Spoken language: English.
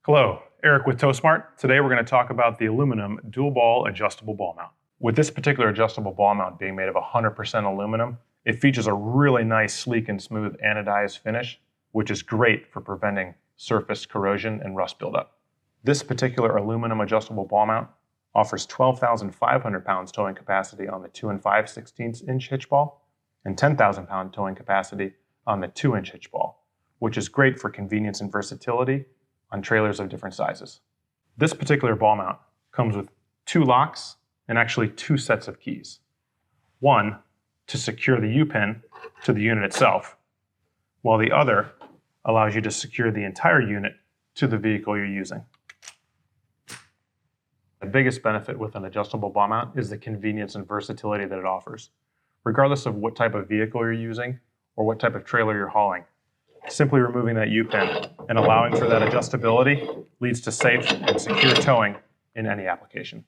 Hello, Eric with TowSmart. Today we're going to talk about the aluminum dual ball adjustable ball mount. With this particular adjustable ball mount being made of 100% aluminum, it features a really nice, sleek and smooth anodized finish, which is great for preventing surface corrosion and rust buildup. This particular aluminum adjustable ball mount offers 12,500 pounds towing capacity on the 2 5/16 inch hitch ball and 10,000 pound towing capacity on the 2-inch hitch ball, which is great for convenience and versatility on trailers of different sizes. This particular ball mount comes with 2 locks and actually 2 sets of keys. One to secure the U-pin to the unit itself, while the other allows you to secure the entire unit to the vehicle you're using. The biggest benefit with an adjustable ball mount is the convenience and versatility that it offers. Regardless of what type of vehicle you're using or what type of trailer you're hauling, simply removing that U-pin and allowing for that adjustability leads to safe and secure towing in any application.